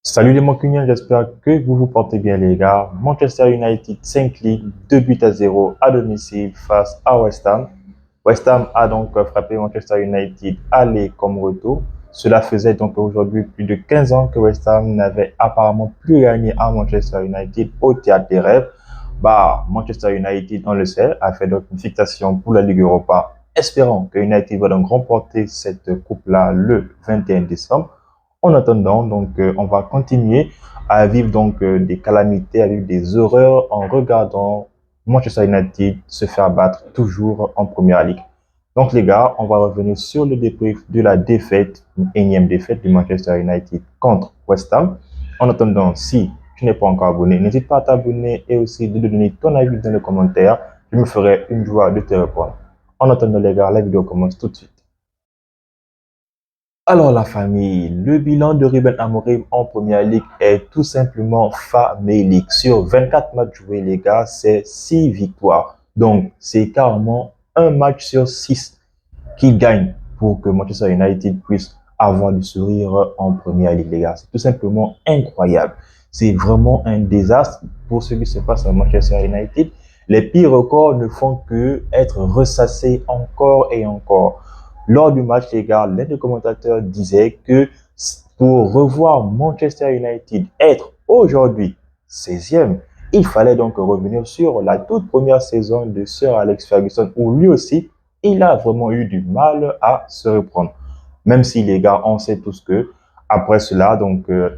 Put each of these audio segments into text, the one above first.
Salut les Mancuniens, j'espère que vous vous portez bien les gars. Manchester United s'incline 2 buts à 0 à domicile face à West Ham. West Ham a donc frappé Manchester United aller comme retour. Cela faisait donc aujourd'hui plus de 15 ans que West Ham n'avait apparemment plus gagné à Manchester United au Théâtre des Rêves. Manchester United, on le sait, a fait donc une fixation pour la Ligue Europa, espérant que United va donc remporter cette coupe-là le 21 décembre. En attendant, on va continuer à vivre des calamités, à vivre des horreurs en regardant Manchester United se faire battre toujours en Première Ligue. Donc les gars, on va revenir sur le débrief de la défaite, une énième défaite de Manchester United contre West Ham. En attendant, si tu n'es pas encore abonné, n'hésite pas à t'abonner et aussi de donner ton avis dans les commentaires. Je me ferai une joie de te répondre. En attendant les gars, la vidéo commence tout de suite. Alors la famille, le bilan de Ruben Amorim en Première Ligue est tout simplement famélique. Sur 24 matchs joués les gars, c'est 6 victoires. Donc c'est carrément un match sur 6 qu'il gagne pour que Manchester United puisse avoir du sourire en Première Ligue les gars. C'est tout simplement incroyable. C'est vraiment un désastre pour ce qui se passe à Manchester United. Les pires records ne font que être ressassés encore et encore. Lors du match, les gars, l'un des commentateurs disait que pour revoir Manchester United être aujourd'hui 16e, il fallait donc revenir sur la toute première saison de Sir Alex Ferguson où lui aussi, il a vraiment eu du mal à se reprendre. Même si les gars, on sait tous que après cela,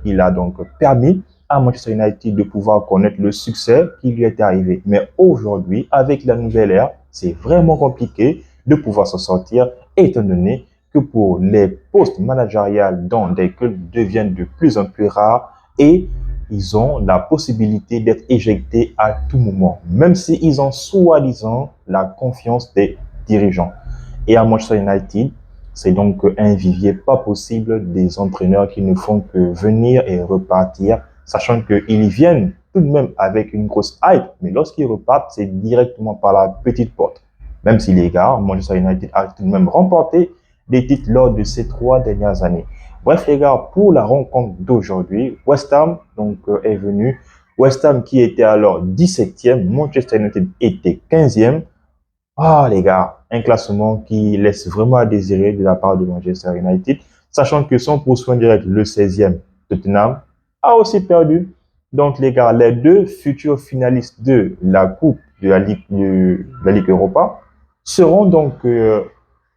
il a donc permis à Manchester United de pouvoir connaître le succès qui lui était arrivé. Mais aujourd'hui, avec la nouvelle ère, c'est vraiment compliqué de pouvoir s'en sortir, étant donné que pour les postes managériales dans des clubs deviennent de plus en plus rares et ils ont la possibilité d'être éjectés à tout moment, même s'ils ont soi-disant la confiance des dirigeants. Et à Manchester United, c'est donc un vivier pas possible des entraîneurs qui ne font que venir et repartir, sachant qu'ils viennent tout de même avec une grosse hype, mais lorsqu'ils repartent, c'est directement par la petite porte. Même si les gars, Manchester United a tout de même remporté des titres lors de ces 3 dernières années. Bref les gars, pour la rencontre d'aujourd'hui, West Ham est venu. West Ham qui était alors 17e, Manchester United était 15e. Les gars, un classement qui laisse vraiment à désirer de la part de Manchester United, sachant que son poursuivant direct, le 16e, Tottenham, a aussi perdu. Donc, les gars, les deux futurs finalistes de la Coupe de la Ligue Europa seront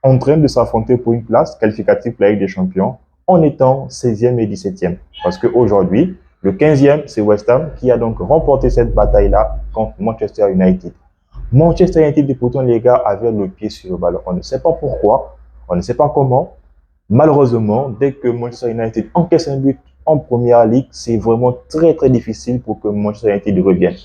en train de s'affronter pour une place qualificative pour la Ligue des Champions en étant 16e et 17e. Parce qu'aujourd'hui, le 15e, c'est West Ham qui a donc remporté cette bataille-là contre Manchester United. Manchester United, pourtant, les gars, avaient le pied sur le ballon. On ne sait pas pourquoi, on ne sait pas comment. Malheureusement, dès que Manchester United encaisse un but en Première Ligue, c'est vraiment très, très difficile pour que Manchester United revienne.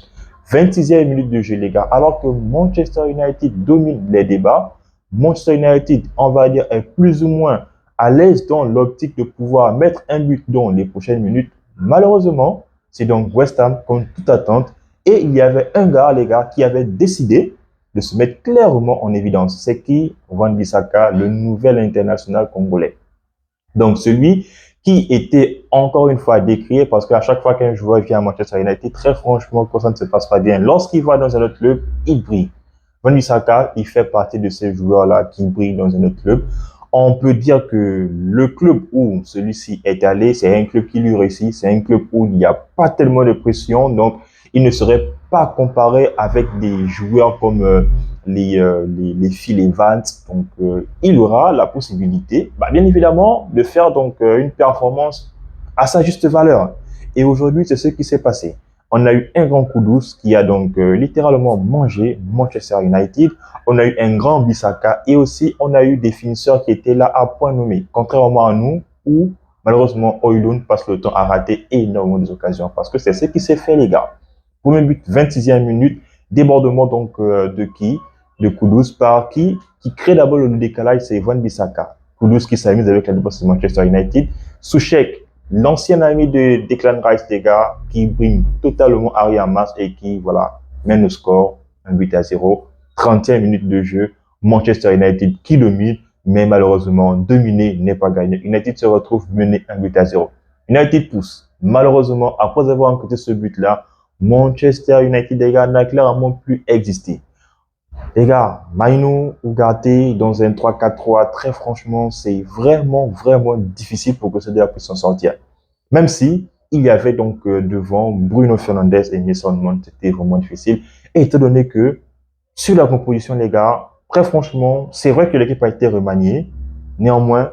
26e minute de jeu, les gars. Alors que Manchester United domine les débats, Manchester United, on va dire, est plus ou moins à l'aise dans l'optique de pouvoir mettre un but dans les prochaines minutes. Malheureusement, c'est donc West Ham, contre toute attente, et il y avait un gars, les gars, qui avait décidé de se mettre clairement en évidence. C'est qui? Wan-Bissaka, le nouvel international congolais. Donc, celui qui était encore une fois décrié parce qu'à chaque fois qu'un joueur vient à Manchester United, très franchement, quand ça ne se passe pas bien, lorsqu'il va dans un autre club, il brille. Wan-Bissaka, il fait partie de ces joueurs-là qui brillent dans un autre club. On peut dire que le club où celui-ci est allé, c'est un club qui lui réussit, c'est un club où il n'y a pas tellement de pression, donc il ne serait pas comparé avec des joueurs comme les Phil Evans. Il aura la possibilité, bien évidemment, de faire une performance à sa juste valeur. Et aujourd'hui, c'est ce qui s'est passé. On a eu un grand coup douce qui a littéralement mangé Manchester United. On a eu un grand Bissaka et aussi on a eu des finisseurs qui étaient là à point nommé. Contrairement à nous, où malheureusement Højlund passe le temps à rater énormément des occasions. Parce que c'est ce qui s'est fait, les gars. Premier but, 26e minute, débordement de qui? De Kudus par qui crée d'abord le décalage, c'est Wan-Bissaka. Kudus qui s'amuse avec la défense de Manchester United. Soucek, l'ancien ami de Declan Rice, les gars, qui brille totalement arrière masse et qui, voilà, mène le score, 1 but à 0. 30e minute de jeu, Manchester United qui domine, mais malheureusement, dominer n'est pas gagné. United se retrouve mené 1 but à 0. United pousse. Malheureusement, après avoir enquêté ce but-là, Manchester United, les gars, n'a clairement plus existé. Les gars, Maïnou Ugarte dans un 3-4-3, très franchement, c'est vraiment difficile pour que ce gars puisse s'en sortir. Même si il y avait donc devant Bruno Fernandes et Mason Mount, c'était vraiment difficile. Et étant donné que sur la composition, les gars, très franchement, c'est vrai que l'équipe a été remaniée. Néanmoins,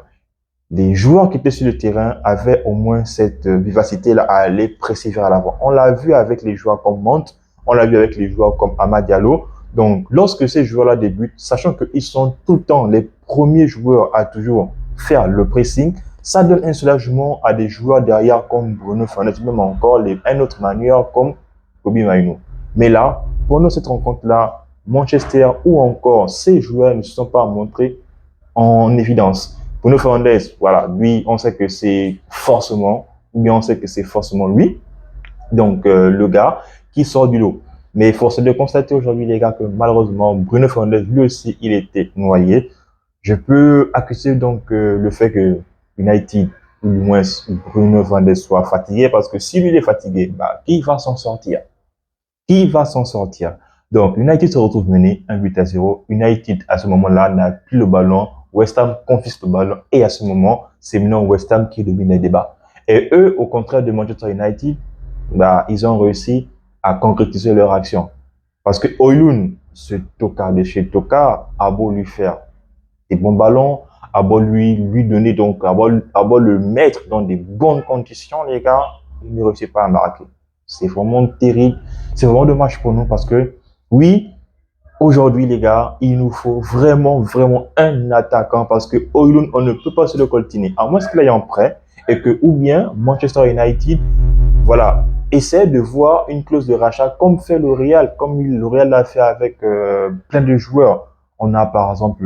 les joueurs qui étaient sur le terrain avaient au moins cette vivacité-là à aller presser vers l'avant. On l'a vu avec les joueurs comme Mount, on l'a vu avec les joueurs comme Amad Diallo. Donc, lorsque ces joueurs-là débutent, sachant qu'ils sont tout le temps les premiers joueurs à toujours faire le pressing, ça donne un soulagement à des joueurs derrière comme Bruno Fernandes, même encore un autre manière comme Kobe Mainoo. Mais là, pendant cette rencontre-là, Manchester ou encore ces joueurs ne se sont pas montrés en évidence. Bruno Fernandes, voilà, lui, on sait que c'est forcément, ou bien on sait que c'est forcément lui, donc le gars qui sort du lot. Mais force est de constater aujourd'hui, les gars, que malheureusement, Bruno Fernandes, lui aussi, il était noyé. Je peux accuser donc le fait que United, ou du moins Bruno Fernandes, soit fatigué, parce que si lui il est fatigué, bah, qui va s'en sortir? Qui va s'en sortir? Donc, United se retrouve mené 1-0. United, à ce moment-là, n'a plus le ballon. West Ham confisque le ballon. Et à ce moment, c'est maintenant West Ham qui domine les débats. Et eux, au contraire de Manchester United, bah, ils ont réussi à concrétiser leur action. Parce que Højlund, ce tocard de chez Tocard, a beau lui faire des bons ballons, a beau lui donner, donc, a beau le mettre dans des bonnes conditions, les gars, il ne réussit pas à marquer. C'est vraiment terrible. C'est vraiment dommage pour nous parce que, oui, aujourd'hui, les gars, il nous faut vraiment un attaquant parce que Højlund, on ne peut pas se le coltiner. À moins qu'il aille en prêt et que, ou bien, Manchester United, voilà, essaie de voir une clause de rachat comme fait le Real, comme le Real l'a fait avec plein de joueurs. On a par exemple,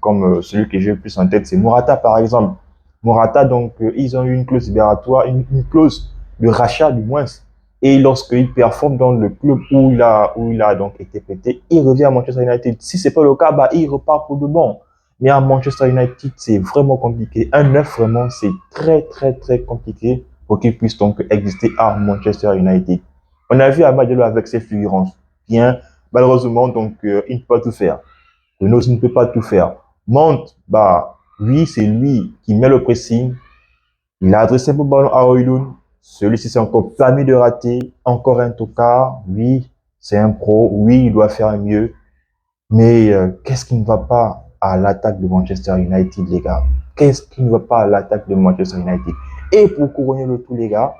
comme celui que j'ai le plus en tête, c'est Morata par exemple. Morata, donc, ils ont eu une clause libératoire, une clause de rachat du moins. Et lorsqu'il performe dans le club où il a donc été prêté, il revient à Manchester United. Si c'est pas le cas, bah, il repart pour de bon. Mais à Manchester United, c'est vraiment compliqué. Un neuf, vraiment, c'est très compliqué pour qu'il puisse donc exister à Manchester United. On a vu Amad Diallo avec ses fulgurances. Bien, malheureusement, donc, il ne peut pas tout faire. Renault ne peut pas tout faire. Mount, bah, lui, c'est lui qui met le pressing. Il a adressé un peu le ballon à Højlund. Celui-ci s'est encore permis de rater. Encore un tocard. Oui, c'est un pro. Oui, il doit faire mieux. Mais qu'est-ce qui ne va pas à l'attaque de Manchester United, les gars? Qu'est-ce qui ne va pas à l'attaque de Manchester United? Et pour couronner le tout, les gars,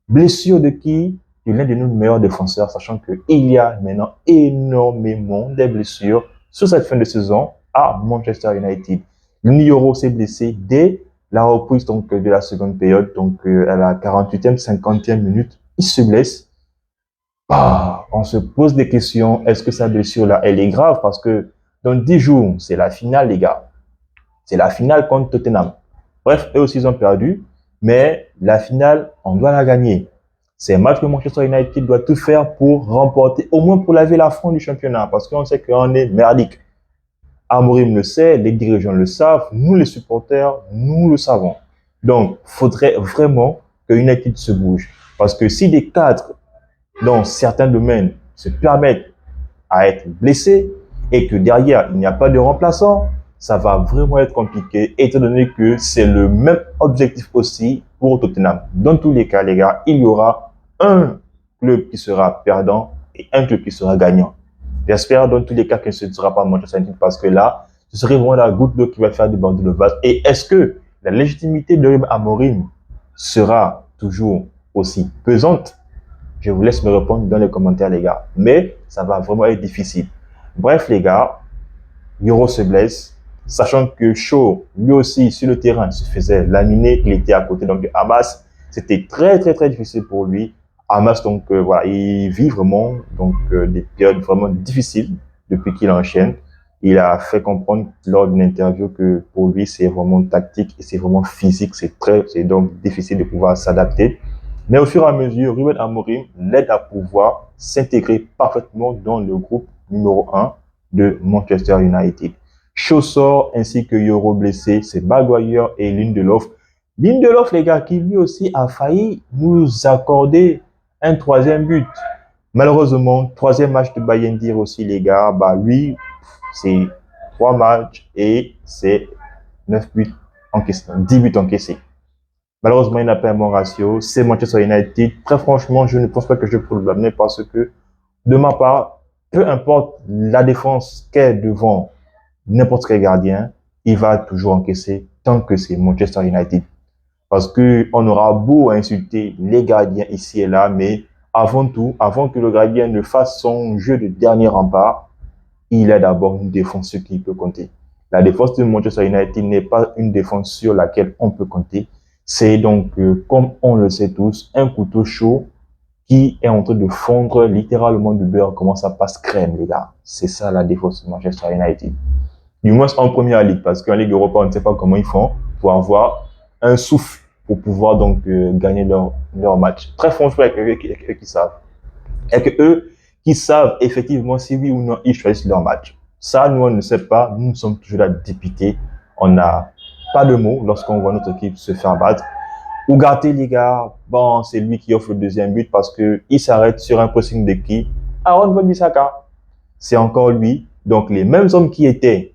blessure de qui? De l'un de nos meilleurs défenseurs, sachant qu'il y a maintenant énormément de blessures sur cette fin de saison à Manchester United. L'Euro s'est blessé dès la reprise donc, de la seconde période, donc à la 48e, 50e minute, il se blesse. Ah, on se pose des questions, est-ce que sa blessure-là, elle est grave? Parce que dans 10 jours, c'est la finale, les gars. C'est la finale contre Tottenham. Bref, eux aussi, ils ont perdu, mais la finale, on doit la gagner. C'est un match que Manchester United doit tout faire pour remporter, au moins pour laver la l'affront du championnat, parce qu'on sait qu'on est merdique. Amorim le sait, les dirigeants le savent, nous les supporters, nous le savons. Donc, faudrait vraiment que United se bouge. Parce que si des cadres dans certains domaines se permettent à être blessés et que derrière, il n'y a pas de remplaçant, ça va vraiment être compliqué, étant donné que c'est le même objectif aussi pour Tottenham. Dans tous les cas, les gars, il y aura un club qui sera perdant et un club qui sera gagnant. J'espère dans tous les cas que ce ne sera pas Manchester United parce que là, ce serait vraiment la goutte d'eau qui va faire déborder le vase. Et est-ce que la légitimité de Amorim sera toujours aussi pesante? Je vous laisse me répondre dans les commentaires, les gars. Mais ça va vraiment être difficile. Bref, les gars, Euro se blesse, sachant que Shaw, lui aussi, sur le terrain, se faisait laminer. Il était à côté donc, de Hamas. C'était très difficile pour lui. Hamas, donc, voilà, il vit vraiment donc, des périodes vraiment difficiles depuis qu'il enchaîne. Il a fait comprendre lors d'une interview que pour lui, c'est vraiment tactique et c'est vraiment physique. C'est donc difficile de pouvoir s'adapter. Mais au fur et à mesure, Ruben Amorim l'aide à pouvoir s'intégrer parfaitement dans le groupe numéro 1 de Manchester United. Shaw sort ainsi que Euro blessé, c'est Maguire et Lindelof. Lindelof, les gars, qui lui aussi a failli nous accorder un troisième but. Malheureusement, troisième match de Bayern dire aussi, les gars, bah lui, c'est 3 matchs et c'est 9 buts encaissés, 10 buts encaissés. Malheureusement, il n'a pas un bon ratio. C'est Manchester United. Très franchement, je ne pense pas que je peux le blâmer parce que, de ma part, peu importe la défense qu'est devant n'importe quel gardien, il va toujours encaisser tant que c'est Manchester United. Parce que on aura beau insulter les gardiens ici et là, mais avant tout, avant que le gardien ne fasse son jeu de dernier rempart, il a d'abord une défense sur qui il peut compter. La défense de Manchester United n'est pas une défense sur laquelle on peut compter. C'est donc, comme on le sait tous, un couteau chaud qui est en train de fondre littéralement du beurre, comment ça passe crème, les gars. C'est ça la défense de Manchester United. Du moins en première ligue, parce qu'en Ligue Europa, on ne sait pas comment ils font pour avoir un souffle pour pouvoir donc gagner leur match. Très franchement, avec eux qui savent. Et que eux qui savent effectivement si oui ou non ils choisissent leur match. Ça, nous, on ne sait pas. Nous sommes toujours là dépités. On n'a pas de mots lorsqu'on voit notre équipe se faire battre. Ugarte, les gars, bon, c'est lui qui offre le deuxième but parce que il s'arrête sur un pressing de qui? Aaron Wan-Bissaka. C'est encore lui. Donc, les mêmes hommes qui étaient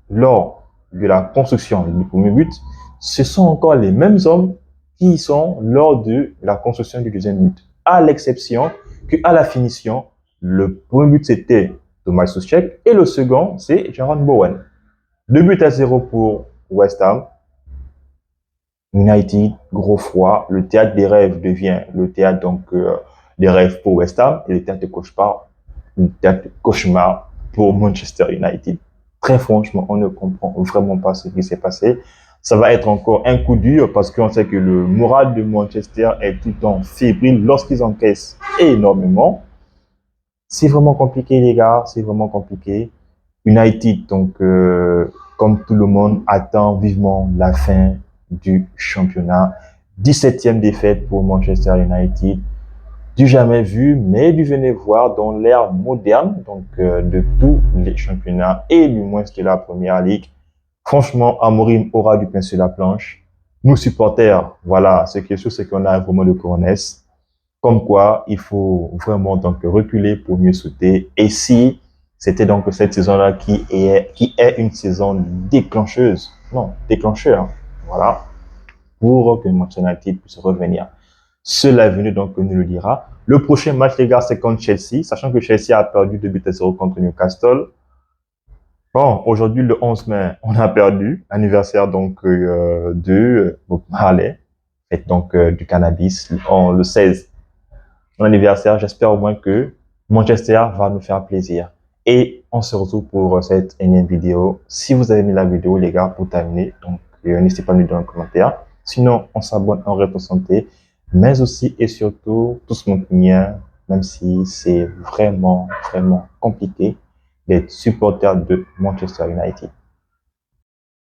lors de la construction du premier but, ce sont encore les mêmes hommes qui sont lors de la construction du deuxième but. À l'exception qu'à la finition, le premier but c'était Thomas Soucek et le second c'est Jarrod Bowen. 2-0 pour West Ham. United, gros froid. Le théâtre des rêves devient le théâtre donc des rêves pour West Ham et le théâtre de cauchemar pour Manchester United. Très franchement, on ne comprend vraiment pas ce qui s'est passé. Ça va être encore un coup dur parce qu'on sait que le moral de Manchester est tout le temps fébrile lorsqu'ils encaissent énormément. C'est vraiment compliqué, les gars. C'est vraiment compliqué. United, donc, comme tout le monde, attend vivement la fin du championnat. 17e défaite pour Manchester United. Du jamais vu, mais du venez voir dans l'ère moderne, donc de tous les championnats et du moins de la première ligue. Franchement, Amorim aura du pain sur la planche. Nous supporters, voilà, ce qui est sûr, c'est qu'on a un moment de coronesse. Comme quoi, il faut vraiment donc reculer pour mieux sauter. Et si c'était donc cette saison-là qui est une saison déclencheuse, non, déclencheur, voilà, pour que Manchester United puisse revenir. Seul l'avenir donc nous le dira. Le prochain match, les gars, c'est contre Chelsea, sachant que Chelsea a perdu 2-0 contre Newcastle. Bon, aujourd'hui, le 11 mai, on a perdu, anniversaire donc de Bob Marley, fête donc du cannabis, le 16, mon anniversaire. J'espère au moins que Manchester va nous faire plaisir. Et on se retrouve pour cette énième vidéo. Si vous avez aimé la vidéo, les gars, pour terminer, donc n'hésitez pas à nous donner un commentaire. Sinon, on s'abonne, on reste en santé, mais aussi et surtout, tout ce monde bien, même si c'est vraiment, vraiment compliqué d'être supporter de Manchester United.